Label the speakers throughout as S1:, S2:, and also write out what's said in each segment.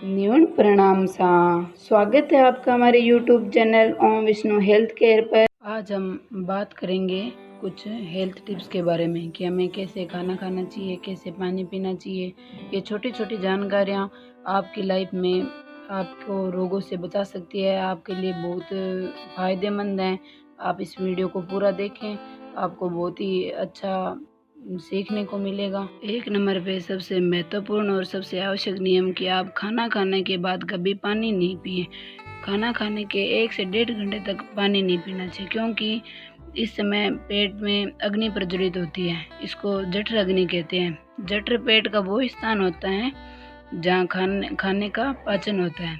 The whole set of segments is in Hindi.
S1: न्यून प्रणाम सा स्वागत है आपका हमारे YouTube चैनल ओम विष्णु हेल्थ केयर पर। आज हम बात करेंगे कुछ हेल्थ टिप्स के बारे में कि हमें कैसे खाना खाना चाहिए, कैसे पानी पीना चाहिए। ये छोटी छोटी जानकारियाँ आपकी लाइफ में आपको रोगों से बचा सकती है, आपके लिए बहुत फ़ायदेमंद हैं। आप इस वीडियो को पूरा देखें, आपको बहुत ही अच्छा सीखने को मिलेगा। एक नंबर पे सबसे महत्वपूर्ण और सबसे आवश्यक नियम कि आप खाना खाने के बाद कभी पानी नहीं पिए। खाना खाने के 1 से 1.5 घंटे तक पानी नहीं पीना चाहिए, क्योंकि इस समय पेट में अग्नि प्रज्वलित होती है। इसको जठर अग्नि कहते हैं। जठर पेट का वो स्थान होता है जहाँ खाने का पाचन होता है।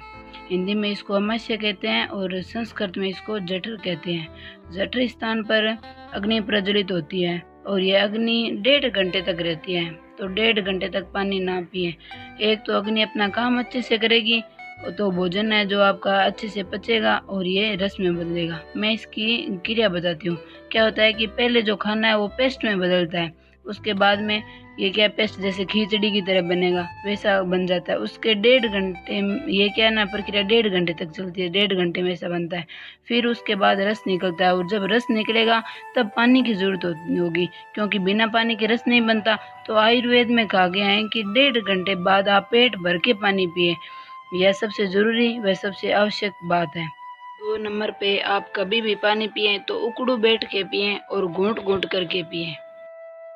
S1: हिंदी में इसको अमाशय कहते हैं और संस्कृत में इसको जठर कहते हैं। जठर स्थान पर अग्नि प्रज्वलित होती है और यह अग्नि 1.5 घंटे तक रहती है। तो 1.5 घंटे तक पानी ना पिए। एक तो अग्नि अपना काम अच्छे से करेगी, तो भोजन है जो आपका अच्छे से पचेगा और ये रस में बदलेगा। मैं इसकी क्रिया बताती हूँ। क्या होता है कि पहले जो खाना है वो पेस्ट में बदलता है, उसके बाद में ये क्या पेस्ट जैसे खिचड़ी की तरह बनेगा वैसा बन जाता है। उसके 1.5 घंटे ये क्या ना प्रक्रिया 1.5 घंटे तक चलती है। 1.5 घंटे में ऐसा बनता है। फिर उसके बाद रस निकलता है और जब रस निकलेगा तब पानी की जरूरत होगी, क्योंकि बिना पानी के रस नहीं बनता। तो आयुर्वेद में कहा गया है कि 1.5 घंटे बाद आप पेट भर के पानी पिए। यह सबसे ज़रूरी व सबसे आवश्यक बात है। 2 नंबर पे आप कभी भी पानी पिएं तो उकड़ू बैठ के पिएं और घूंट घूंट करके पिएं।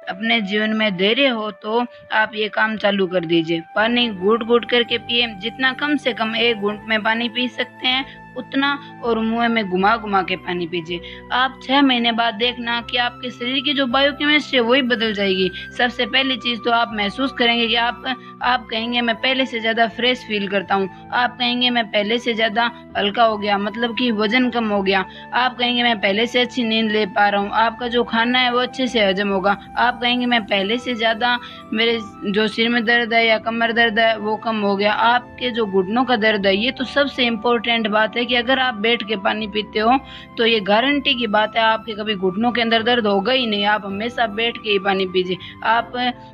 S1: अपने जीवन में धैर्य हो तो आप ये काम चालू कर दीजिए। पानी घूंट घूंट करके पिए। जितना कम से कम 1 घूंट में पानी पी सकते हैं उतना, और मुंह में घुमा घुमा के पानी पीजिए। आप 6 महीने बाद देखना कि आपके शरीर की जो बायोकेमिस्ट्री है वही बदल जाएगी। सबसे पहली चीज तो आप महसूस करेंगे कि आप कहेंगे मैं पहले से ज्यादा फ्रेश फील करता हूँ। आप कहेंगे मैं पहले से ज्यादा हल्का हो गया, मतलब कि वजन कम हो गया। आप कहेंगे मैं पहले से अच्छी नींद ले पा रहा हूँ। आपका जो खाना है वो अच्छे से हजम होगा। आप कहेंगे मैं पहले से ज्यादा मेरे जो सिर में दर्द है या कमर दर्द है वो कम हो गया। आपके जो घुटनों का दर्द है, ये तो सबसे इम्पोर्टेंट बात है कि अगर आप बैठ के पानी पीते हो तो ये गारंटी की बात है आपके कभी घुटनों के अंदर दर्द होगा ही नहीं। आप हमेशा बैठ के ही पानी पीजिए। आप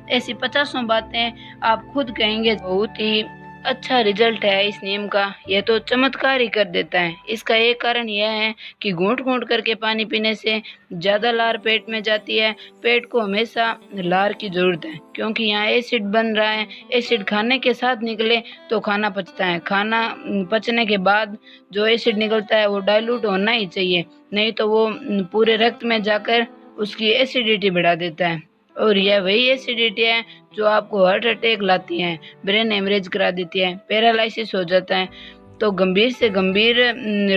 S1: ऐसी 50 बातें आप खुद कहेंगे। बहुत ही अच्छा रिजल्ट है इस नियम का। यह तो चमत्कार ही कर देता है। इसका एक कारण यह है कि घूंट घूंट करके पानी पीने से ज़्यादा लार पेट में जाती है। पेट को हमेशा लार की ज़रूरत है, क्योंकि यहाँ एसिड बन रहा है। एसिड खाने के साथ निकले तो खाना पचता है। खाना पचने के बाद जो एसिड निकलता है वो डाइल्यूट होना ही चाहिए, नहीं तो वो पूरे रक्त में जाकर उसकी एसिडिटी बढ़ा देता है। और यह वही एसिडिटी है जो आपको हार्ट अटैक लाती है, ब्रेन हेमरेज करा देती है, पैरालिसिस हो जाता है। तो गंभीर से गंभीर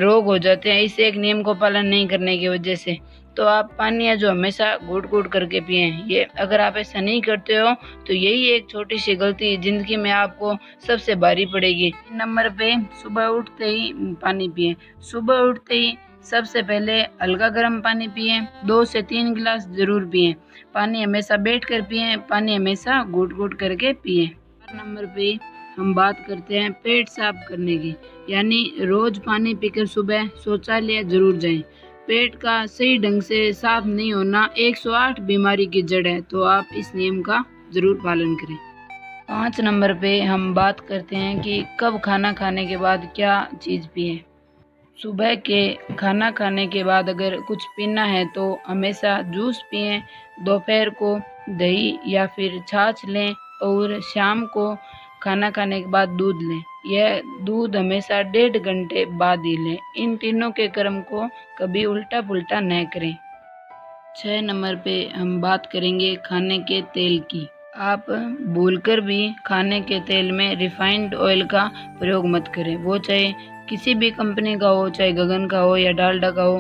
S1: रोग हो जाते हैं इस एक नियम को पालन नहीं करने की वजह से। तो आप पानी है जो हमेशा घूट घूट करके पिए। ये अगर आप ऐसा नहीं करते हो तो यही एक छोटी सी गलती जिंदगी में आपको सबसे भारी पड़ेगी। नंबर पे सुबह उठते ही पानी पिए। सुबह उठते ही सबसे पहले हल्का गर्म पानी पिए। 2 से 3 गिलास जरूर पिए। पानी हमेशा बैठ कर पिए। पानी हमेशा घूट घूट करके पिए। नंबर पे हम बात करते हैं पेट साफ करने की, यानी रोज पानी पीकर सुबह शौचालय जरूर जाएं। पेट का सही ढंग से साफ नहीं होना 108 बीमारी की जड़ है, तो आप इस नियम का जरूर पालन करें। 5 नंबर पे हम बात करते हैं कि कब खाना खाने के बाद क्या चीज़ पिए। सुबह के खाना खाने के बाद अगर कुछ पीना है तो हमेशा जूस पिएं। दोपहर को दही या फिर छाछ लें और शाम को खाना खाने के बाद दूध लें। यह दूध हमेशा 1.5 घंटे बाद ही लें। इन तीनों के क्रम को कभी उल्टा पुल्टा न करें। 6 नंबर पे हम बात करेंगे खाने के तेल की। आप भूलकर भी खाने के तेल में रिफाइंड ऑयल का प्रयोग मत करें। वो चाहे किसी भी कंपनी का हो, चाहे गगन का हो या डालडा का हो,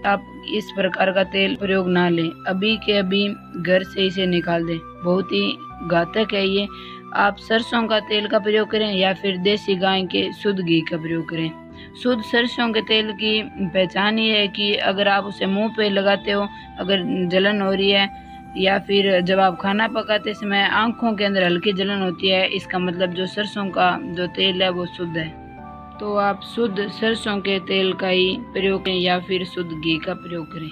S1: आप इस प्रकार का तेल प्रयोग ना लें। अभी के अभी घर से इसे निकाल दें। बहुत ही घातक है ये। आप सरसों का तेल का प्रयोग करें या फिर देसी गाय के शुद्ध घी का प्रयोग करें। शुद्ध सरसों के तेल की पहचान ये है कि अगर आप उसे मुंह पे लगाते हो, अगर जलन हो रही है, या फिर जब आप खाना पकाते समय आंखों के अंदर हल्की जलन होती है, इसका मतलब जो सरसों का जो तेल है वो शुद्ध है। तो आप शुद्ध सरसों के तेल का ही प्रयोग करें या फिर शुद्ध घी का प्रयोग करें।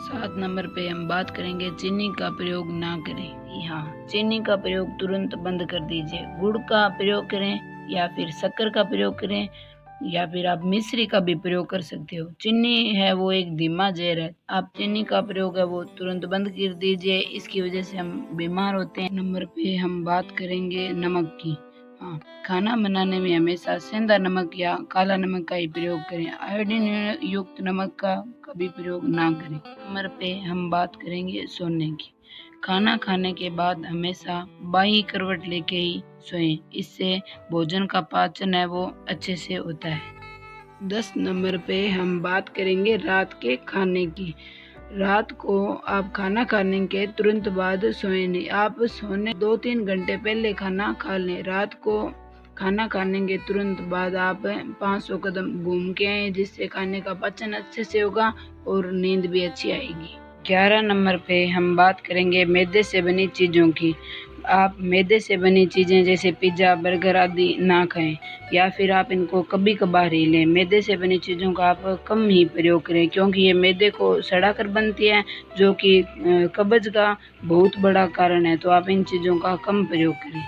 S1: 7 नंबर पे हम बात करेंगे चीनी का प्रयोग ना करें। हाँ, चीनी का प्रयोग तुरंत बंद कर दीजिए। गुड़ का प्रयोग करें या फिर शक्कर का प्रयोग करें, या फिर आप मिश्री का भी प्रयोग कर सकते हो। चीनी है वो एक धीमा जहर है, आप चीनी का प्रयोग है वो तुरंत बंद कर दीजिए, इसकी वजह से हम बीमार होते हैं। नंबर पे हम बात करेंगे नमक की। हाँ, खाना बनाने में हमेशा सेंधा नमक या काला नमक का ही प्रयोग करें, आयोडीन युक्त नमक का कभी प्रयोग ना करें। नंबर पे हम बात करेंगे सोने की। खाना खाने के बाद हमेशा बाईं करवट लेके ही सोएं, इससे भोजन का पाचन है वो अच्छे से होता है। 10 नंबर पे हम बात करेंगे रात के खाने की। रात को आप खाना खाने के तुरंत बाद सोएं नहीं, आप सोने 2-3 घंटे पहले खाना खा लें। रात को खाना खाने के तुरंत बाद आप 500 कदम घूम के आएँ, जिससे खाने का पाचन अच्छे से होगा और नींद भी अच्छी आएगी। 11 नंबर पे हम बात करेंगे मैदे से बनी चीज़ों की। आप मैदे से बनी चीज़ें जैसे पिज़्ज़ा, बर्गर आदि ना खाएं, या फिर आप इनको कभी कभार ही लें। मैदे से बनी चीज़ों का आप कम ही प्रयोग करें, क्योंकि ये मैदे को सड़ा कर बनती है, जो कि कब्ज़ का बहुत बड़ा कारण है। तो आप इन चीज़ों का कम प्रयोग करें।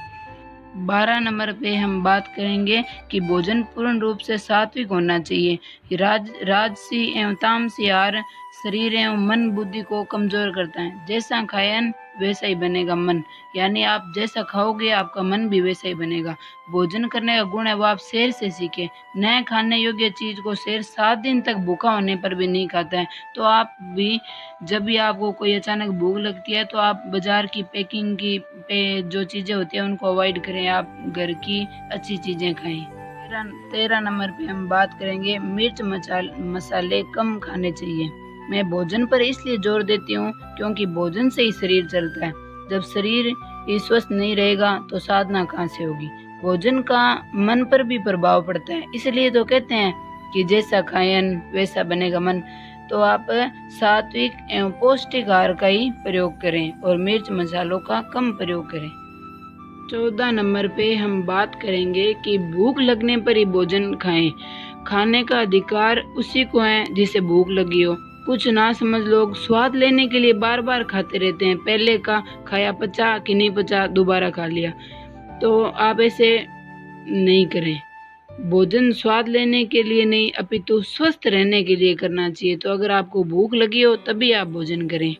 S1: 12 नंबर पे हम बात करेंगे कि भोजन पूर्ण रूप से सात्विक होना चाहिए। राजसी एवं तामसी आहार शरीर एवं मन बुद्धि को कमजोर करता है। जैसा खायन वैसा ही बनेगा मन, यानी आप जैसा खाओगे आपका मन भी वैसा ही बनेगा। भोजन करने का गुण है वो आप शेर से सीखें। नए खाने योग्य चीज को शेर 7 दिन तक भूखा होने पर भी नहीं खाता है। तो आप भी जब भी आपको कोई अचानक भूख लगती है तो आप बाजार की पैकिंग की पे जो चीज़ें होती हैं उनको अवॉइड करें, आप घर की अच्छी चीज़ें खाएं। 13 नंबर पे हम बात करेंगे मिर्च मसाले कम खाने चाहिए। मैं भोजन पर इसलिए जोर देती हूँ क्योंकि भोजन से ही शरीर चलता है। जब शरीर ही स्वस्थ नहीं रहेगा तो साधना कहाँ से होगी। भोजन का मन पर भी प्रभाव पड़ता है, इसलिए तो कहते हैं कि जैसा खायन वैसा बनेगा मन। तो आप सात्विक एवं पौष्टिक आहार का ही प्रयोग करें और मिर्च मसालों का कम प्रयोग करें। 14 नंबर पे हम बात करेंगे कि भूख लगने पर ही भोजन खाएं। खाने का अधिकार उसी को है जिसे भूख लगी हो। कुछ ना समझ लोग स्वाद लेने के लिए बार बार खाते रहते हैं, पहले का खाया पचा कि नहीं पचा दोबारा खा लिया। तो आप ऐसे नहीं करें। भोजन स्वाद लेने के लिए नहीं अपितु स्वस्थ रहने के लिए करना चाहिए। तो अगर आपको भूख लगी हो तभी आप भोजन करें।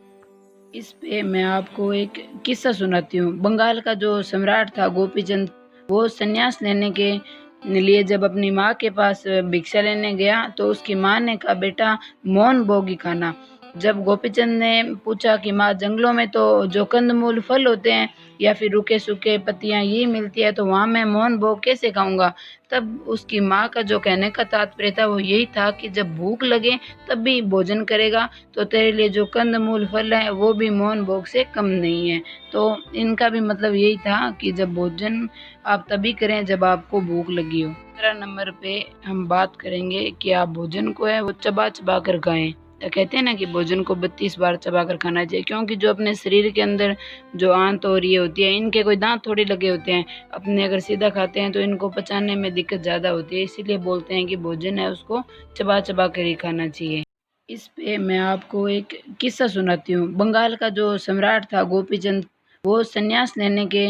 S1: इस पे मैं आपको एक किस्सा सुनाती हूँ। बंगाल का जो सम्राट था गोपीचंद, वो संन्यास लेने के लिए जब अपनी माँ के पास भिक्षा लेने गया तो उसकी माँ ने कहा बेटा मौन भोगी खाना। जब गोपीचंद ने पूछा कि माँ जंगलों में तो जो कंदमूल फल होते हैं या फिर रूखे सूखे पत्तियां ये मिलती है, तो वहाँ मैं मौन भोग कैसे खाऊंगा। तब उसकी माँ का जो कहने का तात्पर्य था वो यही था कि जब भूख लगे तब भी भोजन करेगा तो तेरे लिए जो कंदमूल फल है वो भी मौन भोग से कम नहीं है। तो इनका भी मतलब यही था कि जब भोजन आप तभी करें जब आपको भूख लगी हो। 15 नंबर पे हम बात करेंगे कि आप भोजन को है वो चबा चबा कर खाएं। तो कहते हैं ना कि भोजन को 32 बार चबा कर खाना चाहिए, क्योंकि जो अपने शरीर के अंदर जो आंत और ये होती है इनके कोई दांत थोड़ी लगे होते हैं। अपने अगर सीधा खाते हैं तो इनको पचाने में दिक्कत ज़्यादा होती है, इसीलिए बोलते हैं कि भोजन है उसको चबा चबा कर ही खाना चाहिए। इस पे मैं आपको एक किस्सा सुनाती हूँ। बंगाल का जो सम्राट था गोपीचंद, वो संन्यास लेने के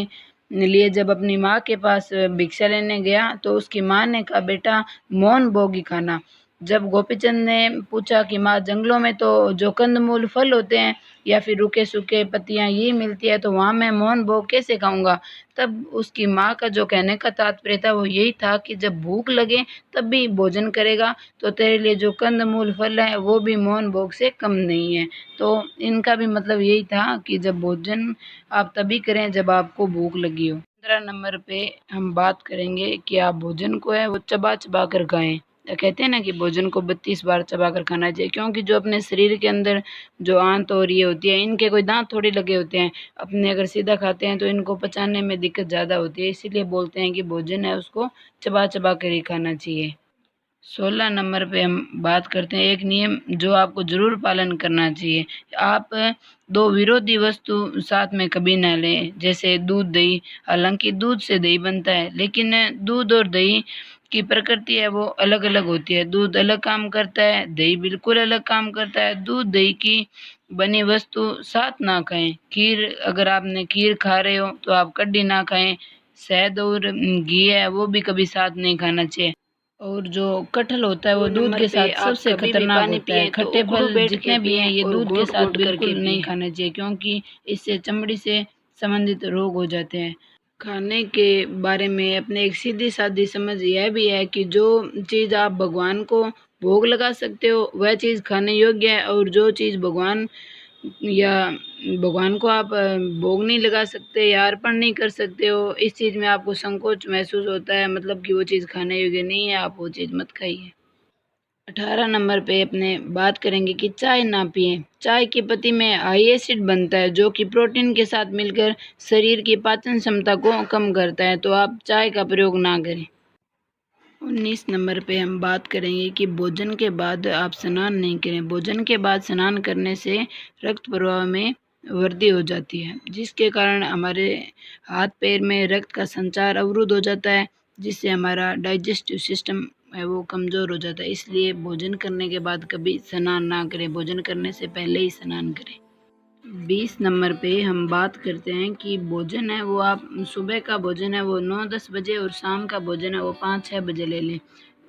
S1: लिए जब अपनी माँ के पास भिक्षा लेने गया तो उसकी माँ ने कहा बेटा मौन भोगी खाना। जब गोपीचंद ने पूछा कि माँ जंगलों में तो जो कंदमूल फल होते हैं या फिर रूखे सूखे पत्तियां ये मिलती है, तो वहाँ मैं मौन भोग कैसे खाऊंगा। तब उसकी माँ का जो कहने का तात्पर्य था वो यही था कि जब भूख लगे तब भी भोजन करेगा तो तेरे लिए जो कंदमूल फल है वो भी मौन भोग से कम नहीं है। तो इनका भी मतलब यही था कि जब भोजन आप तभी करें जब आपको भूख लगी हो। 15 नंबर पे हम बात करेंगे कि आप भोजन को है वो चबा चबा कर खाएं। तो कहते हैं ना कि भोजन को 32 बार चबा कर खाना चाहिए, क्योंकि जो अपने शरीर के अंदर जो आंत और ये होती है इनके कोई दांत थोड़ी लगे होते हैं। अपने अगर सीधा खाते हैं तो इनको पचाने में दिक्कत ज़्यादा होती है, इसीलिए बोलते हैं कि भोजन है उसको चबा चबा कर ही खाना चाहिए। 16 नंबर पे हम बात करते हैं एक नियम जो आपको ज़रूर पालन करना चाहिए। आप दो विरोधी वस्तु साथ में कभी ना लें, जैसे दूध दही। हालांकि दूध से दही बनता है, लेकिन दूध और दही की प्रकृति है वो अलग अलग होती है। दूध अलग काम करता है, दही बिल्कुल अलग काम करता है। दूध दही की बनी वस्तु साथ ना खाएं। खीर, अगर आपने खीर खा रहे हो तो आप कड्डी ना खाएं, शहद और घी है वो भी कभी साथ नहीं खाना चाहिए। और जो कटहल होता है वो दूध के साथ सबसे खतरनाक होता है। खट्टे फल जितने भी हैं ये दूध के साथ बिल्कुल नहीं खाने चाहिए, क्योंकि इससे चमड़ी से संबंधित रोग हो जाते हैं। खाने के बारे में अपने एक सीधी सादी समझ यह भी है कि जो चीज़ आप भगवान को भोग लगा सकते हो वह चीज़ खाने योग्य है, और जो चीज़ या भगवान को आप भोग नहीं लगा सकते या अर्पण नहीं कर सकते हो, इस चीज़ में आपको संकोच महसूस होता है, मतलब कि वो चीज़ खाने योग्य नहीं है, आप वो चीज़ मत खाइए। 18 नंबर पे अपने बात करेंगे कि चाय ना पिएं। चाय की पत्ती में हाई एसिड बनता है जो कि प्रोटीन के साथ मिलकर शरीर की पाचन क्षमता को कम करता है, तो आप चाय का प्रयोग ना करें। 19 नंबर पे हम बात करेंगे कि भोजन के बाद आप स्नान नहीं करें। भोजन के बाद स्नान करने से रक्त प्रवाह में वृद्धि हो जाती है, जिसके कारण हमारे हाथ पैर में रक्त का संचार अवरुद्ध हो जाता है, जिससे हमारा डाइजेस्टिव सिस्टम है वो कमज़ोर हो जाता है। इसलिए भोजन करने के बाद कभी स्नान ना करें, भोजन करने से पहले ही स्नान करें। 20 नंबर पे हम बात करते हैं कि भोजन है वो आप सुबह का भोजन है वो 9-10 बजे और शाम का भोजन है वो 5-6 बजे ले लें।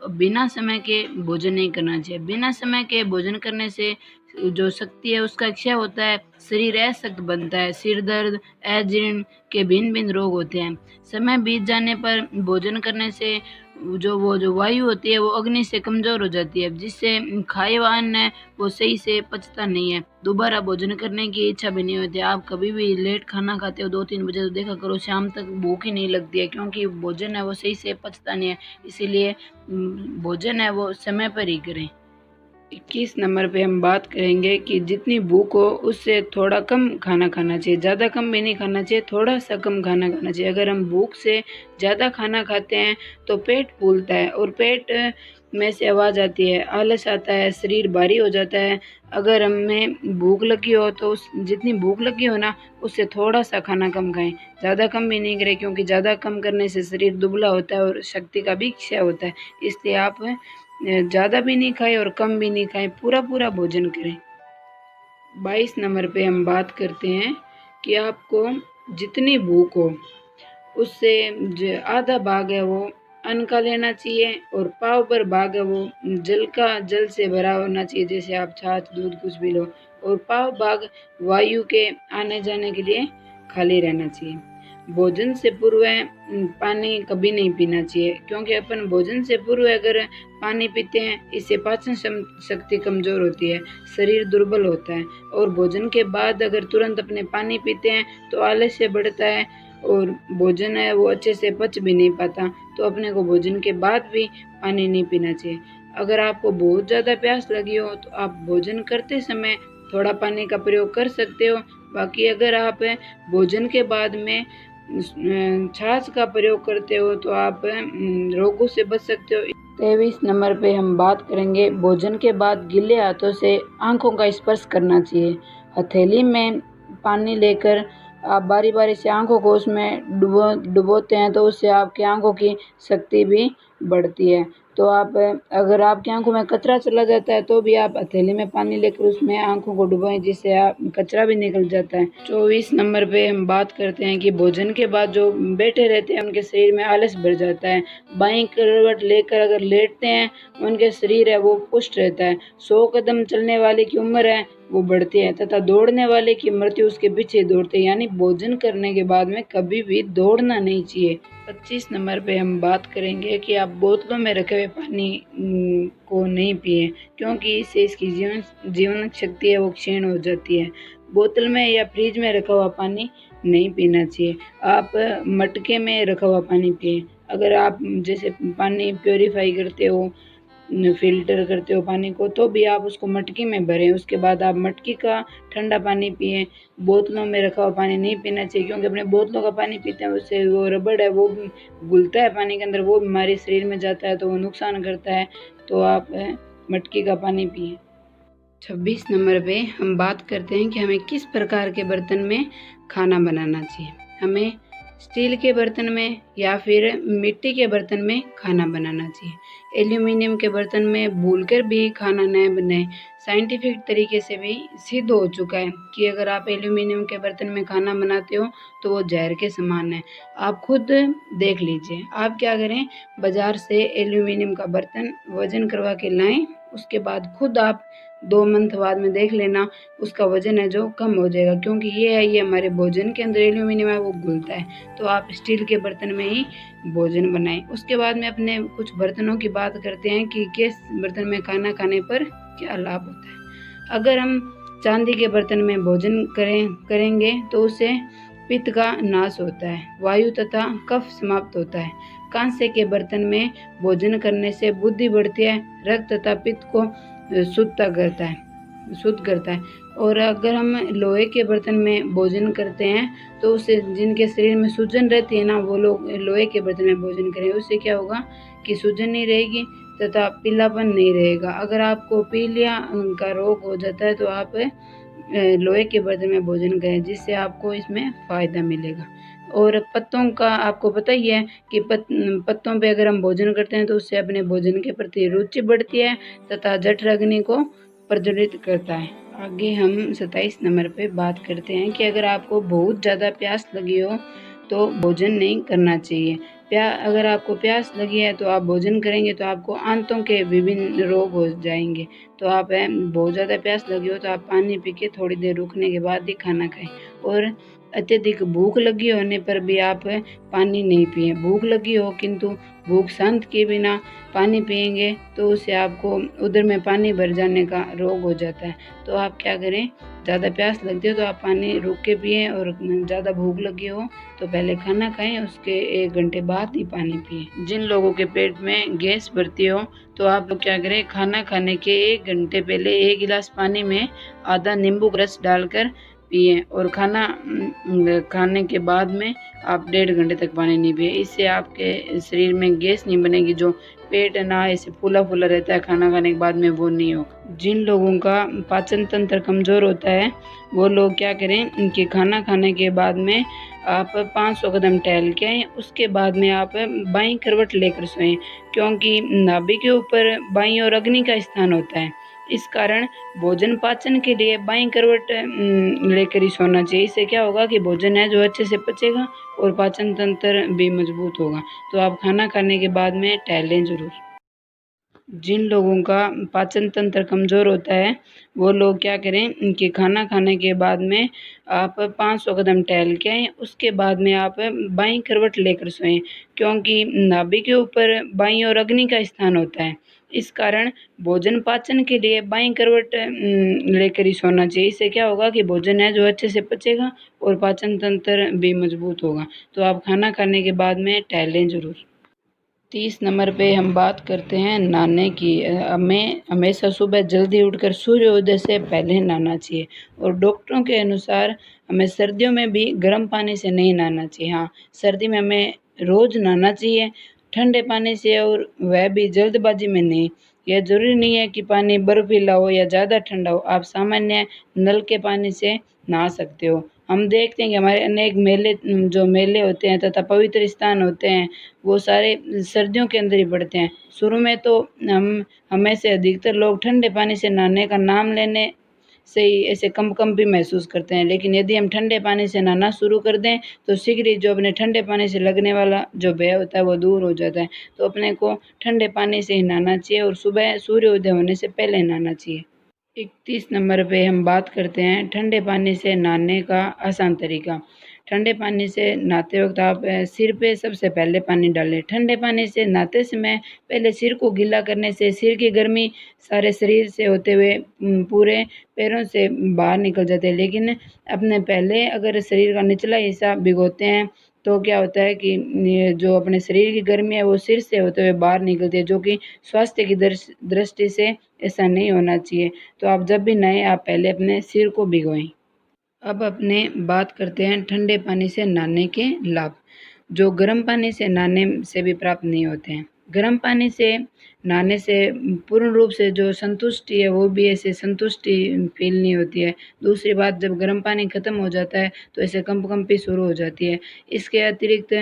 S1: बिना समय के भोजन नहीं करना चाहिए। बिना समय के भोजन करने से जो शक्ति है उसका क्षय होता है, शरीर अशक्त बनता है, सिर दर्द, अजीर्ण के भिन्न-भिन्न रोग होते हैं। समय बीत जाने पर भोजन करने से जो वायु होती है वो अग्नि से कमज़ोर हो जाती है, जिससे खाए हुआ अन्न है वो सही से पचता नहीं है। दोबारा भोजन करने की इच्छा भी नहीं होती। आप कभी भी लेट खाना खाते हो 2-3 बजे तो देखा करो शाम तक भूख ही नहीं लगती है, क्योंकि भोजन है वो सही से पचता नहीं है। इसीलिए भोजन है वो समय पर ही करें। 21 नंबर पे हम बात करेंगे कि जितनी भूख हो उससे थोड़ा कम खाना खाना चाहिए। ज़्यादा कम भी नहीं खाना चाहिए, थोड़ा सा कम खाना खाना चाहिए। अगर हम भूख से ज़्यादा खाना खाते हैं तो पेट फूलता है और पेट में से आवाज़ आती है, आलस आता है, शरीर भारी हो जाता है। अगर हमें भूख लगी हो तो उस जितनी भूख लगी हो ना उससे थोड़ा सा खाना कम खाएं, ज़्यादा कम भी नहीं करें, क्योंकि ज़्यादा कम करने से शरीर दुबला होता है और शक्ति का भी क्षय होता है। इसलिए आप ज़्यादा भी नहीं खाएं और कम भी नहीं खाएं, पूरा भोजन करें। 22 नंबर पे हम बात करते हैं कि आपको जितनी भूख हो उससे जो आधा भाग है वो अन्न का लेना चाहिए और पाव भर भाग है वो जल से भरा होना चाहिए, जैसे आप छाछ, दूध कुछ भी लो, और पाव भाग वायु के आने जाने के लिए खाली रहना चाहिए। भोजन से पूर्व पानी कभी नहीं पीना चाहिए, क्योंकि अपन भोजन से पूर्व अगर पानी पीते हैं इससे पाचन शक्ति कमज़ोर होती है, शरीर दुर्बल होता है, और भोजन के बाद अगर तुरंत अपने पानी पीते हैं तो आलस्य बढ़ता है और भोजन है वो अच्छे से पच भी नहीं पाता। तो अपने को भोजन के बाद भी पानी नहीं पीना चाहिए। अगर आपको बहुत ज़्यादा प्यास लगी हो तो आप भोजन करते समय थोड़ा पानी का प्रयोग कर सकते हो। बाकी अगर आप भोजन के बाद में छाछ का प्रयोग करते हो तो आप रोगों से बच सकते हो। 23 नंबर पे हम बात करेंगे, भोजन के बाद गीले हाथों से आंखों का स्पर्श करना चाहिए। हथेली में पानी लेकर आप बारी बारी से आंखों को उसमें डुबोते हैं तो उससे आपकी आंखों की शक्ति भी बढ़ती है। तो आप अगर आपकी आंखों में कचरा चला जाता है तो भी आप हथेली में पानी लेकर उसमें आंखों को डुबोएं, जिससे आप कचरा भी निकल जाता है। 24 नंबर पे हम बात करते हैं कि भोजन के बाद जो बैठे रहते हैं उनके शरीर में आलस भर जाता है। बाईं करवट लेकर अगर लेटते हैं उनके शरीर है वो पुष्ट रहता है। 100 कदम चलने वाले की उम्र है वो बढ़ती है तथा दौड़ने वाले की मृत्यु उसके पीछे दौड़ते हैं। यानी भोजन करने के बाद में कभी भी दौड़ना नहीं चाहिए। 25 नंबर पे हम बात करेंगे कि आप बोतलों में रखे हुए पानी को नहीं पिएं, क्योंकि इससे इसकी जीवन शक्ति है वो क्षीण हो जाती है। बोतल में या फ्रिज में रखा हुआ पानी नहीं पीना चाहिए। आप मटके में रखा हुआ पानी पिएं। अगर आप जैसे पानी प्योरीफाई करते हो, फ़िल्टर करते हो पानी को, तो भी आप उसको मटकी में भरें, उसके बाद आप मटकी का ठंडा पानी पिएं। बोतलों में रखा हुआ पानी नहीं पीना चाहिए, क्योंकि अपने बोतलों का पानी पीते हैं उससे वो रबड़ है वो घुलता है पानी के अंदर, वो हमारे शरीर में जाता है तो वो नुकसान करता है। तो आप मटकी का पानी पिएं। 26 नंबर पे हम बात करते हैं कि हमें किस प्रकार के बर्तन में खाना बनाना चाहिए। हमें स्टील के बर्तन में या फिर मिट्टी के बर्तन में खाना बनाना चाहिए। एल्यूमिनियम के बर्तन में भूलकर भी खाना न बनाएं। साइंटिफिक तरीके से भी सिद्ध हो चुका है कि अगर आप एल्यूमिनियम के बर्तन में खाना बनाते हो तो वो जहर के समान है। आप खुद देख लीजिए। आप क्या करें, बाजार से एल्यूमिनियम का बर्तन वजन करवा के लाएं, उसके बाद खुद आप 2 मंथ बाद में देख लेना, उसका वजन है जो कम हो जाएगा, क्योंकि ये हमारे भोजन के अंदर एल्यूमिनियम है वो घुलता है। तो आप स्टील के बर्तन में ही भोजन बनाएं। उसके बाद में अपने कुछ बर्तनों की बात करते हैं कि किस बर्तन में खाना खाने पर क्या लाभ होता है। अगर हम चांदी के बर्तन में भोजन करेंगे तो उससे पित्त का नाश होता है, वायु तथा कफ समाप्त होता है। कांसे के बर्तन में भोजन करने से बुद्धि बढ़ती है, रक्त तथा पित्त को शुद्ध करता है। और अगर हम लोहे के बर्तन में भोजन करते हैं तो उससे जिनके शरीर में सूजन रहती है ना, वो लोग लोहे के बर्तन में भोजन करें। उससे क्या होगा कि सूजन नहीं रहेगी तथा पीलापन नहीं रहेगा। अगर आपको पीलिया का रोग हो जाता है तो आप लोहे के बर्तन में भोजन करें, जिससे आपको इसमें फ़ायदा मिलेगा। और पत्तों का आपको पता ही है कि पत्तों पे अगर हम भोजन करते हैं तो उससे अपने भोजन के प्रति रुचि बढ़ती है तथा जठराग्नि को प्रज्वलित करता है। आगे हम 27 नंबर पे बात करते हैं कि अगर आपको बहुत ज़्यादा प्यास लगी हो तो भोजन नहीं करना चाहिए। अगर आपको प्यास लगी है तो आप भोजन करेंगे तो आपको आंतों के विभिन्न रोग हो जाएंगे। तो आप बहुत ज़्यादा प्यास लगी हो तो आप पानी पी के थोड़ी देर रुकने के बाद ही खाना खाएं। और अत्यधिक भूख लगी होने पर भी आप पानी नहीं पिए। भूख लगी हो किंतु भूख शांत किए बिना पानी पिएंगे तो उससे आपको उदर में पानी भर जाने का रोग हो जाता है। तो आप क्या करें, ज़्यादा प्यास लगती हो तो आप पानी रुक के पिएं, और ज़्यादा भूख लगी हो तो पहले खाना खाएं, उसके 1 घंटे बाद ही पानी पिएं। जिन लोगों के पेट में गैस भरती हो तो आप लोग क्या करें, खाना खाने के 1 घंटे पहले 1 गिलास पानी में आधा नींबू का रस डालकर पिए, और खाना खाने के बाद में आप 1.5 घंटे तक पानी नहीं पिए। इससे आपके शरीर में गैस नहीं बनेगी। जो पेट है ना ऐसे फूला फूला रहता है खाना खाने के बाद में, वो नहीं होगा। जिन लोगों का पाचन तंत्र कमज़ोर होता है वो लोग क्या करें कि खाना खाने के बाद में आप 500 कदम टहल के आएँ। उसके बाद में आप बाईं करवट लेकर सोएं, क्योंकि नाभि के ऊपर बाईं ओर अग्नि का स्थान होता है। इस कारण भोजन पाचन के लिए बाईं करवट लेकर ही सोना चाहिए। इससे क्या होगा कि भोजन है जो अच्छे से पचेगा और पाचन तंत्र भी मजबूत होगा। तो आप खाना खाने के बाद में टहलें ज़रूर। जिन लोगों का पाचन तंत्र कमज़ोर होता है वो लोग क्या करें कि खाना खाने के बाद में आप 500 कदम टहल के आएँ। उसके बाद में आप बाईं करवट लेकर सोएं, क्योंकि नाभि के ऊपर बाईं ओर अग्नि का स्थान होता है। इस कारण भोजन पाचन के लिए बाईं करवट लेकर ही सोना चाहिए। इससे क्या होगा कि भोजन है जो अच्छे से पचेगा और पाचन तंत्र भी मजबूत होगा। तो आप खाना खाने के बाद में टहलें ज़रूर। 30 नंबर पे हम बात करते हैं नहाने की। हमें हमेशा सुबह जल्दी उठकर सूर्योदय से पहले नहाना चाहिए, और डॉक्टरों के अनुसार हमें सर्दियों में भी गर्म पानी से नहीं नहाना चाहिए। हाँ, सर्दी में हमें रोज़ नहाना चाहिए ठंडे पानी से, और वह भी जल्दबाजी में नहीं। यह ज़रूरी नहीं है कि पानी बर्फीला हो या ज़्यादा ठंडा हो। आप सामान्य नल के पानी से नहा सकते हो। हम देखते हैं कि हमारे अनेक मेले होते हैं तथा पवित्र स्थान होते हैं, वो सारे सर्दियों के अंदर ही पड़ते हैं। शुरू में तो हमें से अधिकतर लोग ठंडे पानी से नहाने का नाम लेने से ही ऐसे कंप भी महसूस करते हैं, लेकिन यदि हम ठंडे पानी से नहाना शुरू कर दें तो शीघ्र ही जो अपने ठंडे पानी से लगने वाला जो भय होता है वो दूर हो जाता है। तो अपने को ठंडे पानी से ही नहाना चाहिए, और सुबह सूर्योदय होने से पहले नहाना चाहिए। 31 नंबर पे हम बात करते हैं ठंडे पानी से नहाने का आसान तरीका। ठंडे पानी से नहाते वक्त आप सिर पे सबसे पहले पानी डालें। ठंडे पानी से नहाते समय पहले सिर को गीला करने से सिर की गर्मी सारे शरीर से होते हुए पूरे पैरों से बाहर निकल जाते हैं। लेकिन अपने पहले अगर शरीर का निचला हिस्सा भिगोते हैं तो क्या होता है कि ये जो अपने शरीर की गर्मी है वो सिर से होते हुए बाहर निकलती है, जो कि स्वास्थ्य की दृष्टि से ऐसा नहीं होना चाहिए। तो आप जब भी नहाएं आप पहले अपने सिर को भिगोएं। अब अपने बात करते हैं ठंडे पानी से नहाने के लाभ, जो गर्म पानी से नहाने से भी प्राप्त नहीं होते हैं। गर्म पानी से नहाने से पूर्ण रूप से जो संतुष्टि है वो भी ऐसे संतुष्टि फील नहीं होती है। दूसरी बात, जब गर्म पानी ख़त्म हो जाता है तो ऐसे कंपकंपी शुरू हो जाती है। इसके अतिरिक्त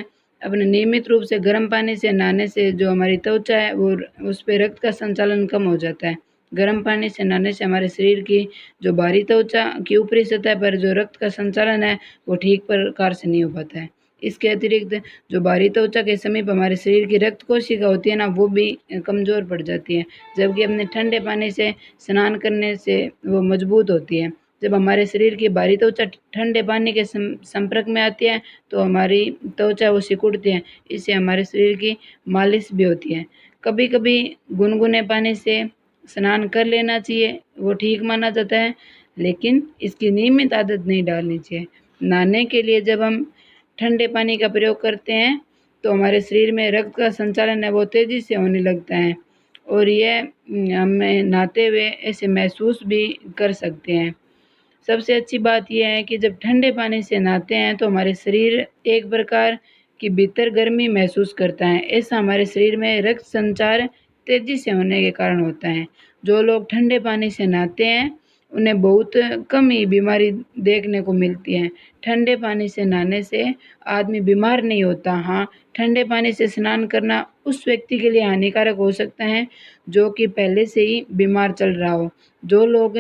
S1: अपने नियमित रूप से गर्म पानी से नहाने से जो हमारी त्वचा है वो उस पे रक्त का संचालन कम हो जाता है। गर्म पानी से नहाने से हमारे शरीर की जो बाहरी त्वचा की ऊपरी सतह पर जो रक्त का संचालन है वो ठीक प्रकार से नहीं हो पाता है। इसके अतिरिक्त जो बाहरी त्वचा के समीप हमारे शरीर की रक्त कोशिका होती है ना, वो भी कमज़ोर पड़ जाती है, जबकि अपने ठंडे पानी से स्नान करने से वो मजबूत होती है। जब हमारे शरीर की बाहरी त्वचा ठंडे पानी के संपर्क में आती है तो हमारी त्वचा वो सिकुड़ती है। इससे हमारे शरीर की मालिश भी होती है। कभी कभी गुनगुने पानी से स्नान कर लेना चाहिए, वो ठीक माना जाता है, लेकिन इसकी नियमित आदत नहीं डालनी चाहिए। नहाने के लिए जब हम ठंडे पानी का प्रयोग करते हैं तो हमारे शरीर में रक्त का संचालन है वो तेज़ी से होने लगता है और यह हमें नहाते हुए ऐसे महसूस भी कर सकते हैं। सबसे अच्छी बात यह है कि जब ठंडे पानी से नहाते हैं तो हमारे शरीर एक प्रकार की भीतर गर्मी महसूस करता है। ऐसा हमारे शरीर में रक्त संचार तेज़ी से होने के कारण होता है। जो लोग ठंडे पानी से नहाते हैं उन्हें बहुत कम ही बीमारी देखने को मिलती है। ठंडे पानी से नहाने से आदमी बीमार नहीं होता। हाँ, ठंडे पानी से स्नान करना उस व्यक्ति के लिए हानिकारक हो सकता है जो कि पहले से ही बीमार चल रहा हो। जो लोग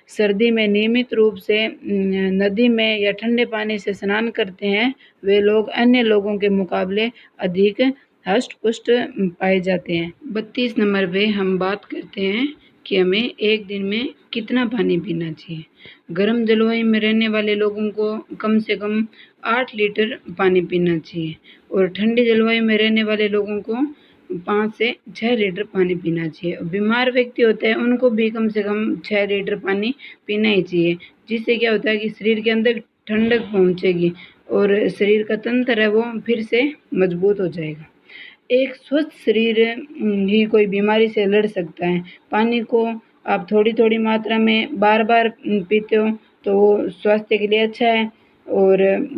S1: सर्दी में नियमित रूप से नदी में या ठंडे पानी से स्नान करते हैं, वे लोग अन्य लोगों के मुकाबले अधिक हष्ट-पुष्ट पाए जाते हैं। 32 नंबर पे हम बात करते हैं कि हमें एक दिन में कितना पानी पीना चाहिए। गर्म जलवायु में रहने वाले लोगों को कम से कम 8 लीटर पानी पीना चाहिए और ठंडी जलवायु में रहने वाले लोगों को 5 से 6 लीटर पानी पीना चाहिए। बीमार व्यक्ति होते हैं उनको भी कम से कम 6 लीटर पानी पीना ही चाहिए, जिससे क्या होता है कि शरीर के अंदर ठंडक पहुँचेगी और शरीर का तंत्र है वो फिर से मजबूत हो जाएगा। एक स्वस्थ शरीर ही कोई बीमारी से लड़ सकता है। पानी को आप थोड़ी-थोड़ी मात्रा में बार-बार पीते हो तो वो स्वास्थ्य के लिए अच्छा है और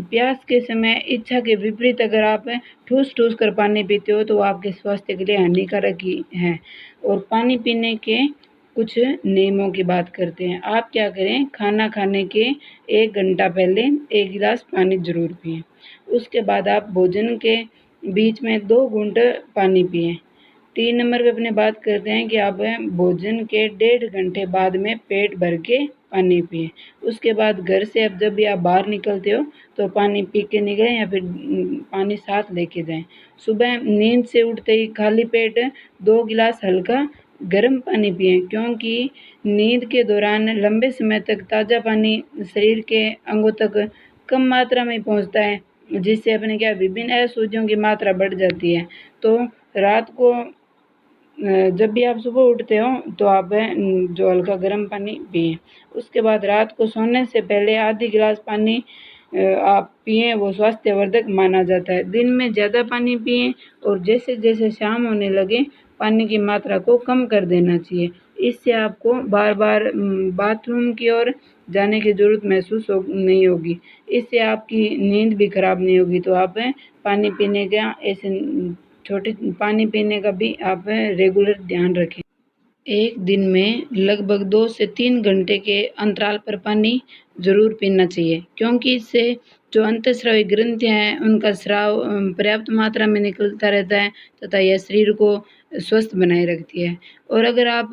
S1: प्यास के समय इच्छा के विपरीत अगर आप ठूस-ठूस कर पानी पीते हो तो वो आपके स्वास्थ्य के लिए हानिकारक ही है। और पानी पीने के कुछ नियमों की बात करते हैं। आप क्या करें, खाना खाने के 1 घंटा पहले 1 गिलास पानी ज़रूर पिएँ। उसके बाद आप भोजन के बीच में 2 घूँट पानी पिएँ। 3 नंबर पे अपने बात करते हैं कि आप भोजन के 1.5 घंटे बाद में पेट भर के पानी पिएँ। उसके बाद घर से अब जब भी आप बाहर निकलते हो तो पानी पी के निकलें या फिर पानी साथ लेके जाएँ। सुबह नींद से उठते ही खाली पेट 2 गिलास हल्का गर्म पानी पिएँ, क्योंकि नींद के दौरान लंबे समय तक ताज़ा पानी शरीर के अंगों तक कम मात्रा में पहुँचता है, जिससे अपने क्या विभिन्न अशुद्धियों की मात्रा बढ़ जाती है। तो रात को जब भी आप सुबह उठते हो तो आप जो हल्का गर्म पानी पिएँ। उसके बाद रात को सोने से पहले आधी गिलास पानी आप पिएँ, वो स्वास्थ्यवर्धक माना जाता है। दिन में ज़्यादा पानी पिएँ और जैसे-जैसे शाम होने लगे पानी की मात्रा को कम कर देना चाहिए। इससे आपको बार-बार बाथरूम की ओर जाने की ज़रूरत महसूस नहीं होगी। इससे आपकी नींद भी खराब नहीं होगी। तो आप पानी पीने का ऐसे छोटे पानी पीने का भी आप रेगुलर ध्यान रखें। एक दिन में लगभग 2 से 3 घंटे के अंतराल पर पानी ज़रूर पीना चाहिए, क्योंकि इससे जो अंतःस्रावी ग्रंथियाँ हैं उनका स्राव पर्याप्त मात्रा में निकलता रहता है तथा यह शरीर को स्वस्थ बनाए रखती है। और अगर आप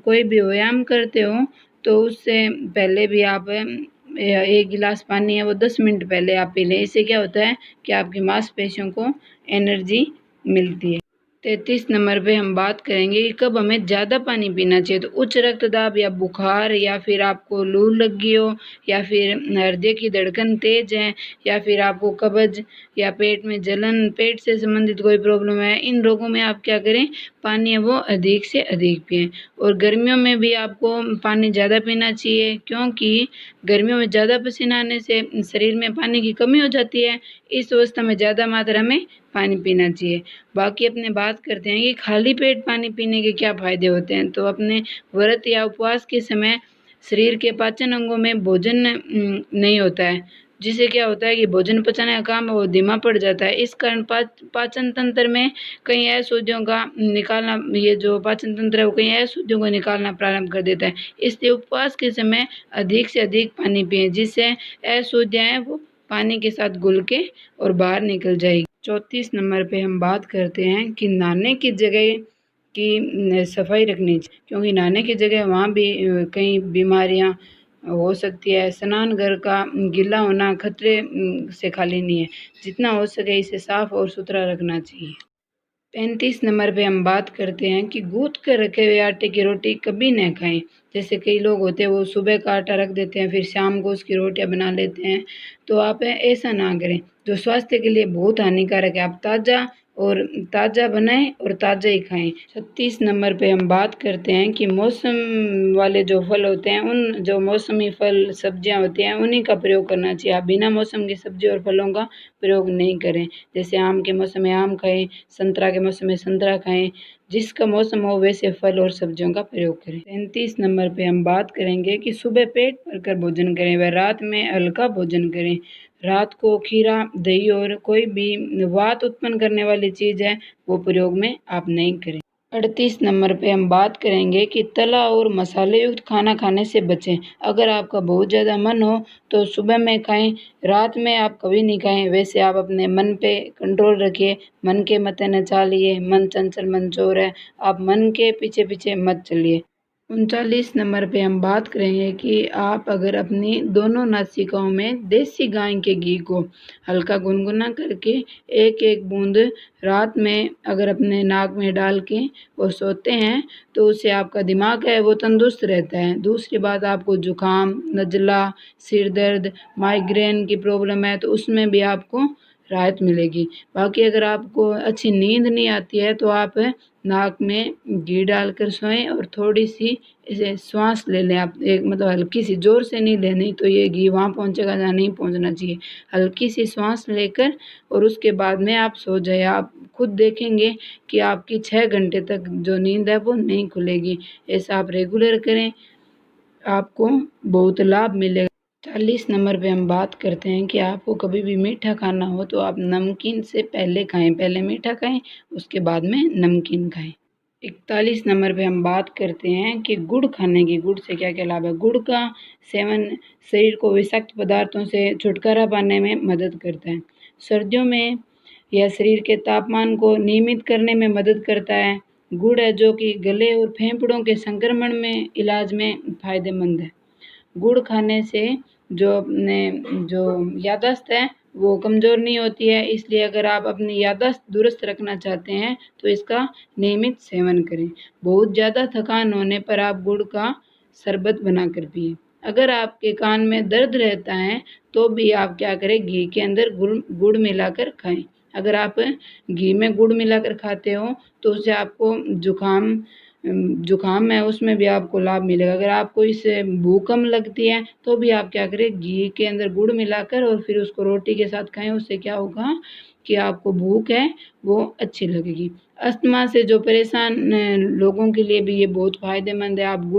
S1: कोई भी व्यायाम करते हो तो उससे पहले भी आप 1 गिलास पानी है वो 10 मिनट पहले आप पी लें। इससे क्या होता है कि आपकी मांसपेशियों को एनर्जी मिलती है। 33 नंबर पे हम बात करेंगे कि कब हमें ज़्यादा पानी पीना चाहिए। तो उच्च रक्तदाब या बुखार या फिर आपको लू लग गई हो या फिर हृदय की धड़कन तेज़ है या फिर आपको कब्ज़ या पेट में जलन, पेट से संबंधित कोई प्रॉब्लम है, इन रोगों में आप क्या करें, पानी है वो अधिक से अधिक पिएँ। और गर्मियों में भी आपको पानी ज़्यादा पीना चाहिए, क्योंकि गर्मियों में ज़्यादा पसीना आने से शरीर में पानी की कमी हो जाती है। इस अवस्था में ज़्यादा मात्रा में पानी पीना चाहिए। बाकी अपने बात करते हैं कि खाली पेट पानी पीने के क्या फ़ायदे होते हैं। तो अपने व्रत या उपवास के समय शरीर के पाचन अंगों में भोजन नहीं होता है, जिससे क्या होता है कि भोजन पचाने का काम है वो धीमा पड़ जाता है। इस कारण पाचन तंत्र में कई अशुद्धियों का निकालना, ये जो पाचन तंत्र है वो कई अशुद्धियों को निकालना प्रारंभ कर देता है। इसलिए उपवास के समय अधिक से अधिक पानी पिएं, जिससे अशुद्धियाँ हैं वो पानी के साथ घुल के और बाहर निकल जाएगी। 34 नंबर पे हम बात करते हैं कि नहाने की जगह की सफाई रखनी चाहिए, क्योंकि नहाने की जगह वहाँ भी कई बीमारियाँ हो सकती है। स्नान घर का गीला होना खतरे से खाली नहीं है। जितना हो सके इसे साफ और सुथरा रखना चाहिए। 35 नंबर पे हम बात करते हैं कि गूँथ कर रखे हुए आटे की रोटी कभी न खाएं। जैसे कई लोग होते हैं वो सुबह का आटा रख देते हैं, फिर शाम को उसकी रोटियां बना लेते हैं। तो आप ऐसा ना करें, जो स्वास्थ्य के लिए बहुत हानिकारक है। आप ताज़ा बनाएं और ताज़ा ही खाएं। 36 नंबर पे हम बात करते हैं कि मौसम वाले जो फल होते हैं, उन जो मौसमी फल सब्जियां होती हैं उन्हीं का प्रयोग करना चाहिए। आप बिना मौसम की सब्जी और फलों का प्रयोग नहीं करें। जैसे आम के मौसम में आम खाएं, संतरा के मौसम में संतरा खाएं। जिसका मौसम हो वैसे फल और सब्जियों का प्रयोग करें। 37 नंबर पे हम बात करेंगे कि सुबह पेट भरकर भोजन करें व रात में हल्का भोजन करें। रात को खीरा, दही और कोई भी वात उत्पन्न करने वाली चीज़ है वो प्रयोग में आप नहीं करें। 38 नंबर पे हम बात करेंगे कि तला और मसाले युक्त खाना खाने से बचें। अगर आपका बहुत ज़्यादा मन हो तो सुबह में खाएं, रात में आप कभी नहीं खाएं। वैसे आप अपने मन पे कंट्रोल रखिए। मन के मत न चालिए, मन चंचल मन चोर है। आप मन के पीछे पीछे मत चलिए। 39 नंबर पे हम बात करेंगे कि आप अगर अपनी दोनों नासिकाओं में देसी गाय के घी को हल्का गुनगुना करके एक एक बूंद रात में अगर अपने नाक में डाल के वो सोते हैं तो उससे आपका दिमाग है वो तंदुरुस्त रहता है। दूसरी बात, आपको जुकाम, नज़ला, सिर दर्द, माइग्रेन की प्रॉब्लम है तो उसमें भी आपको राहत मिलेगी। बाकी अगर आपको अच्छी नींद नहीं आती है तो आप नाक में घी डालकर सोएं और थोड़ी सी इसे श्वास ले लें। आप एक मतलब हल्की सी, ज़ोर से नहीं लेनी, तो ये घी वहाँ पहुँचेगा जहाँ नहीं पहुँचना चाहिए। हल्की सी श्वास लेकर और उसके बाद में आप सो जाएं। आप खुद देखेंगे कि आपकी 6 घंटे तक जो नींद है वो नहीं खुलेगी। ऐसा आप रेगुलर करें, आपको बहुत लाभ मिलेगा। 40 नंबर पे हम बात करते हैं कि आपको कभी भी मीठा खाना हो तो आप नमकीन से पहले खाएं। पहले मीठा खाएं, उसके बाद में नमकीन खाएं। 41 नंबर पे हम बात करते हैं कि गुड़ खाने की। गुड़ से क्या क्या लाभ है। गुड़ का सेवन शरीर को विषाक्त पदार्थों से छुटकारा पाने में मदद करता है। सर्दियों में यह शरीर के तापमान को नियमित करने में मदद करता है। गुड़ है जो कि गले और फेफड़ों के संक्रमण में इलाज में फ़ायदेमंद है। गुड़ खाने से जो याददाश्त है वो कमज़ोर नहीं होती है। इसलिए अगर आप अपनी याददाश्त दुरुस्त रखना चाहते हैं तो इसका नियमित सेवन करें। बहुत ज़्यादा थकान होने पर आप गुड़ का शरबत बनाकर पिएं। अगर आपके कान में दर्द रहता है तो भी आप क्या करें, घी के अंदर गुड़ मिलाकर खाएं। अगर आप घी में गुड़ मिलाकर खाते हो तो उससे आपको जुकाम है उसमें भी आपको लाभ मिलेगा। अगर आपको इससे भूख कम लगती है तो भी आप क्या करें, घी के अंदर गुड़ मिलाकर और फिर उसको रोटी के साथ खाएं। उससे क्या होगा कि आपको भूख है वो अच्छी लगेगी। अस्थमा से जो परेशान लोगों के लिए भी ये बहुत फ़ायदेमंद है। आप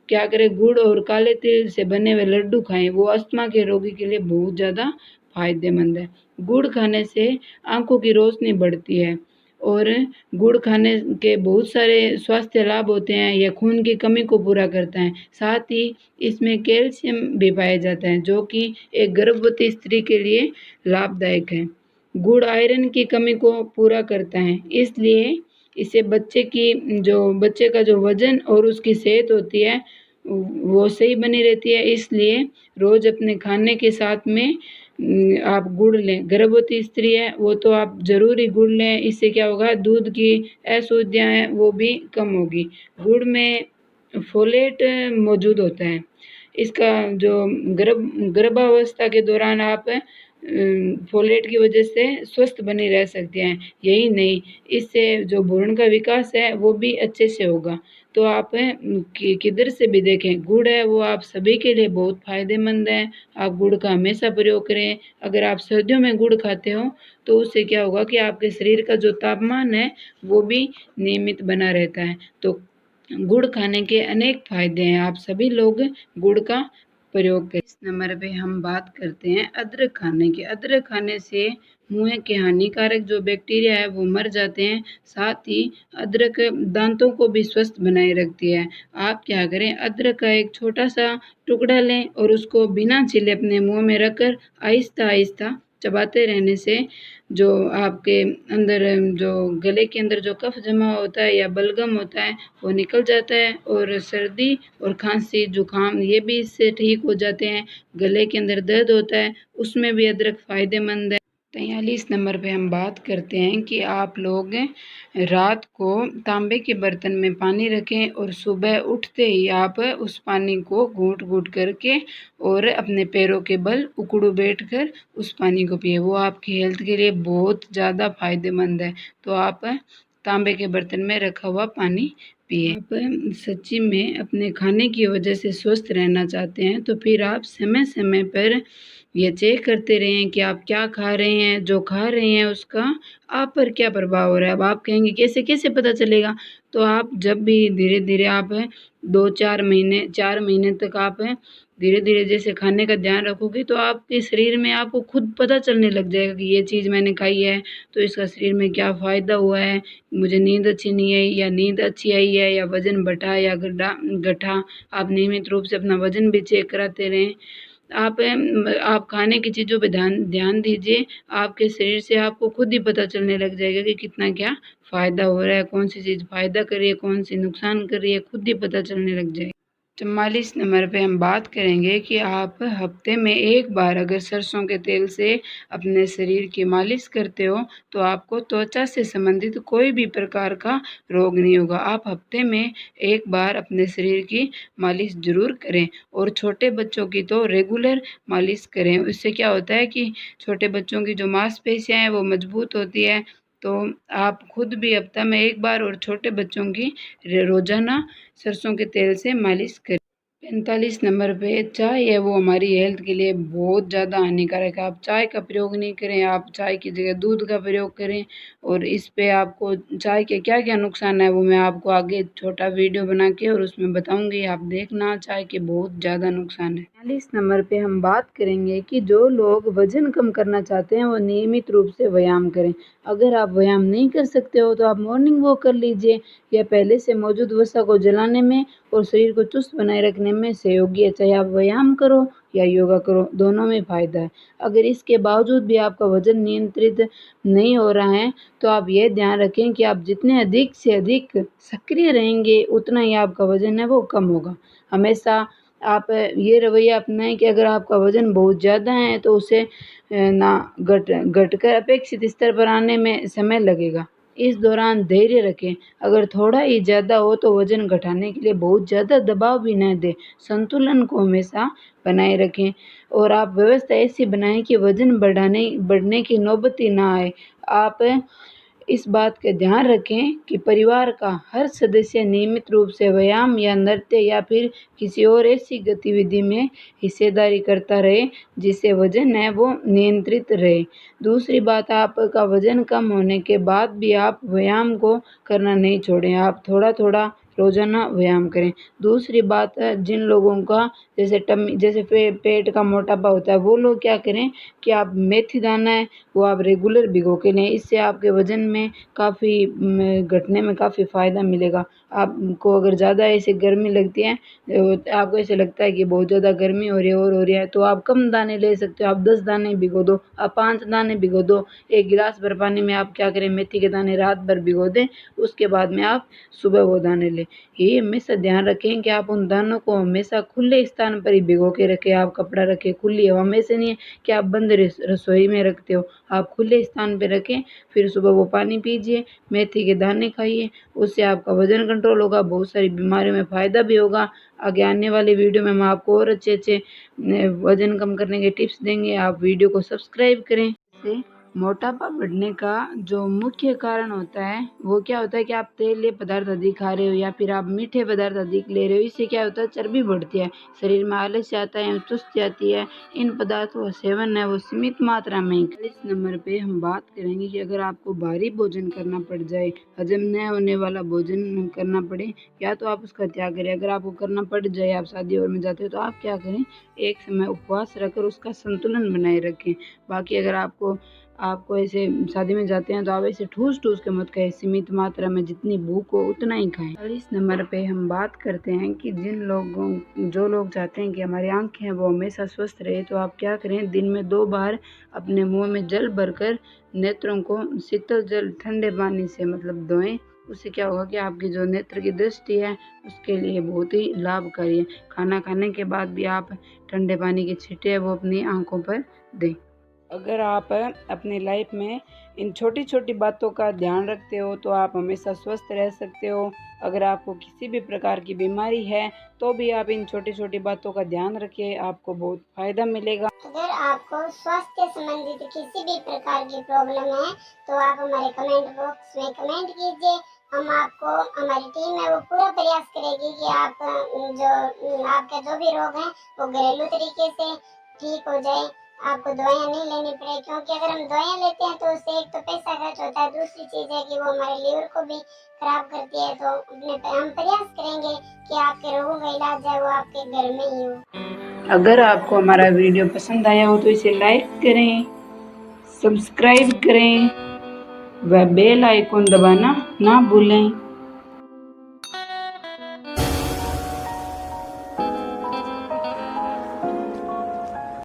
S1: क्या करें, गुड़ और काले तिल से बने हुए लड्डू खाएं। वो अस्थमा के रोगी के लिए बहुत ज़्यादा फ़ायदेमंद है। गुड़ खाने से आँखों की रोशनी बढ़ती है और गुड़ खाने के बहुत सारे स्वास्थ्य लाभ होते हैं। यह खून की कमी को पूरा करता है। साथ ही इसमें कैल्शियम भी पाया जाता है जो कि एक गर्भवती स्त्री के लिए लाभदायक है। गुड़ आयरन की कमी को पूरा करता है, इसलिए इसे बच्चे का जो वज़न और उसकी सेहत होती है वो सही बनी रहती है। इसलिए रोज़ अपने खाने के साथ में आप गुड़ लें। गर्भवती स्त्री है वो तो आप ज़रूर ही गुड़ लें। इससे क्या होगा, दूध की अशुद्धियाँ हैं वो भी कम होगी। गुड़ में फोलेट मौजूद होता है। इसका जो गर्भावस्था के दौरान आप फोलेट की वजह से स्वस्थ बनी रह सकते हैं। यही नहीं, इससे जो भ्रूण का विकास है वो भी अच्छे से होगा। तो आप किधर से भी देखें, गुड़ है वो आप सभी के लिए बहुत फ़ायदेमंद है। आप गुड़ का हमेशा प्रयोग करें। अगर आप सर्दियों में गुड़ खाते हो तो उससे क्या होगा कि आपके शरीर का जो तापमान है वो भी नियमित बना रहता है। तो गुड़ खाने के अनेक फ़ायदे हैं। आप सभी लोग गुड़ का प्रयोग करें। इस नंबर पे हम बात करते हैं अदरक खाने की। अदरक खाने से मुंह के हानिकारक जो बैक्टीरिया है वो मर जाते हैं। साथ ही अदरक दांतों को भी स्वस्थ बनाए रखती है। आप क्या करें, अदरक का एक छोटा सा टुकड़ा लें और उसको बिना छीले अपने मुंह में रखकर आहिस्ता आहिस्ता चबाते रहने से जो आपके अंदर जो गले के अंदर जो कफ जमा होता है या बलगम होता है वो निकल जाता है और सर्दी और खांसी जुकाम ये भी इससे ठीक हो जाते हैं। गले के अंदर दर्द होता है उसमें भी अदरक फ़ायदेमंद है। 43 नंबर पे हम बात करते हैं कि आप लोग रात को तांबे के बर्तन में पानी रखें और सुबह उठते ही आप उस पानी को घूंट घूंट करके और अपने पैरों के बल उकड़ू बैठकर उस पानी को पिए। वो आपकी हेल्थ के लिए बहुत ज़्यादा फायदेमंद है। तो आप तांबे के बर्तन में रखा हुआ पानी पिए। आप सच्ची में अपने खाने की वजह से स्वस्थ रहना चाहते हैं तो फिर आप समय समय पर ये चेक करते रहें कि आप क्या खा रहे हैं, जो खा रहे हैं उसका आप पर क्या प्रभाव हो रहा है। अब आप कहेंगे कैसे कैसे पता चलेगा, तो आप जब भी धीरे धीरे आप 4 महीने तक आप धीरे धीरे जैसे खाने का ध्यान रखोगे तो आपके शरीर में आपको खुद पता चलने लग जाएगा कि ये चीज़ मैंने खाई है तो इसका शरीर में क्या फ़ायदा हुआ है, मुझे नींद अच्छी नहीं आई या नींद अच्छी आई है या वज़न बढ़ा या घटा। आप नियमित रूप से अपना वज़न भी चेक कराते रहें। आप खाने की चीज़ों पे ध्यान ध्यान दीजिए। आपके शरीर से आपको खुद ही पता चलने लग जाएगा कि कितना क्या फ़ायदा हो रहा है, कौन सी चीज़ फ़ायदा कर रही है, कौन सी नुकसान कर रही है, खुद ही पता चलने लग जाएगा। 44 नंबर पे हम बात करेंगे कि आप हफ्ते में 1 बार अगर सरसों के तेल से अपने शरीर की मालिश करते हो तो आपको त्वचा से संबंधित कोई भी प्रकार का रोग नहीं होगा। आप हफ्ते में 1 बार अपने शरीर की मालिश ज़रूर करें और छोटे बच्चों की तो रेगुलर मालिश करें। इससे क्या होता है कि छोटे बच्चों की जो मांसपेशियाँ हैं वो मजबूत होती है। तो आप खुद भी हफ्ता में 1 बार और छोटे बच्चों की रोज़ाना सरसों के तेल से मालिश करें। 45 नंबर पे चाय है वो हमारी हेल्थ के लिए बहुत ज़्यादा हानिकारक है। आप चाय का प्रयोग नहीं करें, आप चाय की जगह दूध का प्रयोग करें और इस पे आपको चाय के क्या-क्या नुकसान है वो मैं आपको आगे छोटा वीडियो बना के और उसमें बताऊँगी, आप देखना चाय के बहुत ज़्यादा नुकसान है। 46 नंबर पे हम बात करेंगे कि जो लोग वज़न कम करना चाहते हैं वो नियमित रूप से व्यायाम करें। अगर आप व्यायाम नहीं कर सकते हो तो आप मॉर्निंग वॉक कर लीजिए। यह पहले से मौजूद वसा को जलाने में और शरीर को चुस्त बनाए रखने में सहयोगी है। चाहे आप व्यायाम करो या योगा करो, दोनों में फ़ायदा है। अगर इसके बावजूद भी आपका वज़न नियंत्रित नहीं हो रहा है तो आप ये ध्यान रखें कि आप जितने अधिक से अधिक सक्रिय रहेंगे उतना ही आपका वज़न है वो कम होगा। हमेशा आप ये रवैया अपनाएं कि अगर आपका वज़न बहुत ज़्यादा है तो उसे ना घटकर अपेक्षित स्तर पर आने में समय लगेगा। इस दौरान धैर्य रखें। अगर थोड़ा ही ज़्यादा हो तो वज़न घटाने के लिए बहुत ज़्यादा दबाव भी न दें। संतुलन को हमेशा बनाए रखें और आप व्यवस्था ऐसी बनाएं कि वज़न बढ़ने की नौबत ही ना आए। आप इस बात का ध्यान रखें कि परिवार का हर सदस्य नियमित रूप से व्यायाम या नृत्य या फिर किसी और ऐसी गतिविधि में हिस्सेदारी करता रहे जिससे वज़न है वो नियंत्रित रहे। दूसरी बात, आपका वज़न कम होने के बाद भी आप व्यायाम को करना नहीं छोड़ें, आप थोड़ा-थोड़ा रोज़ाना व्यायाम करें। दूसरी बात है, जिन लोगों का जैसे पेट का मोटापा होता है वो लोग क्या करें कि आप मेथी दाना है वो आप रेगुलर भिगो के लें। इससे आपके वज़न में काफ़ी घटने में काफ़ी फ़ायदा मिलेगा। आपको अगर ज़्यादा ऐसे गर्मी लगती है आपको ऐसे लगता है कि बहुत ज़्यादा गर्मी हो रही है और हो रही है तो आप कम दाने ले सकते हो। आप 10 दाने भिगो दो, आप 5 दाने भिगो दो। 1 गिलास भर पानी में आप क्या करें, मेथी के दाने रात भर भिगो दें, उसके बाद में आप सुबह वो दाने लें। ये हमेशा ध्यान रखें कि आप उन दानों को हमेशा खुले स्थान पर ही भिगो के रखें। आप कपड़ा रखें खुली हवा में, से नहीं है कि आप बंद रसोई में रखते हो। आप खुले स्थान पे रखें, फिर सुबह वो पानी पीजिए, मेथी के दाने खाइए, उससे आपका वज़न कंट्रोल होगा, बहुत सारी बीमारियों में फ़ायदा भी होगा। आगे आने वाली वीडियो में हम आपको और अच्छे-अच्छे वज़न कम करने के टिप्स देंगे। आप वीडियो को सब्सक्राइब करें। मोटापा बढ़ने का जो मुख्य कारण होता है वो क्या होता है कि आप तेलीय पदार्थ अधिक खा रहे हो या फिर आप मीठे पदार्थ अधिक ले रहे हो। इससे क्या होता है, चर्बी बढ़ती है, शरीर में आलस्य आता है, सुस्ती आती है। इन पदार्थों का सेवन है वो सीमित मात्रा में। इस नंबर पे हम बात करेंगे कि अगर आपको भारी भोजन करना पड़ जाए, हजम न होने वाला भोजन करना पड़े, या तो आप उसका त्याग करें। अगर आपको करना पड़ जाए, आप शादी और में जाते हो, तो आप क्या करें, एक समय उपवास रखकर उसका संतुलन बनाए रखें। बाकी अगर आपको ऐसे शादी में जाते हैं तो आप ऐसे ठूस के मत खाएं, सीमित मात्रा में जितनी भूख हो उतना ही खाएं। 40 नंबर पे हम बात करते हैं कि जो लोग चाहते हैं कि हमारी आंखें वो हमेशा स्वस्थ रहे, तो आप क्या करें, दिन में 2 बार अपने मुंह में जल भरकर नेत्रों को शीतल जल ठंडे पानी से मतलब धोएं। उससे क्या होगा कि आपकी जो नेत्र की दृष्टि है उसके लिए बहुत ही लाभकारी है। खाना खाने के बाद भी आप ठंडे पानी के छींटे वो अपनी आंखों पर दें। अगर आप अपनी लाइफ में इन छोटी छोटी बातों का ध्यान रखते हो तो आप हमेशा स्वस्थ रह सकते हो। अगर आपको किसी भी प्रकार की बीमारी है तो भी आप इन छोटी छोटी बातों का ध्यान रखिए, आपको बहुत फायदा मिलेगा।
S2: अगर आपको स्वास्थ्य संबंधित किसी भी प्रकार की प्रॉब्लम है तो आप हमारे कमेंट बॉक्स में कमेंट कीजिए। हम आपको, हमारी टीम है वो पूरा प्रयास करेगी कि आपके जो भी रोग हैं वो घरेलू तरीके से ठीक हो जाए, आपको दवाइयाँ नहीं लेनी पड़े। क्योंकि अगर हम दवाइयाँ लेते हैं तो उससे एक तो पैसा खर्च होता है, दूसरी चीज़ है कि वो हमारे लीवर को भी खराब करती है। तो हम प्रयास करेंगे कि आपके रोगों का इलाज है वो आपके घर में ही हो।
S1: अगर आपको हमारा वीडियो पसंद आया हो तो इसे लाइक करें, सब्सक्राइब करें व बेल आइकन दबाना ना भूलें।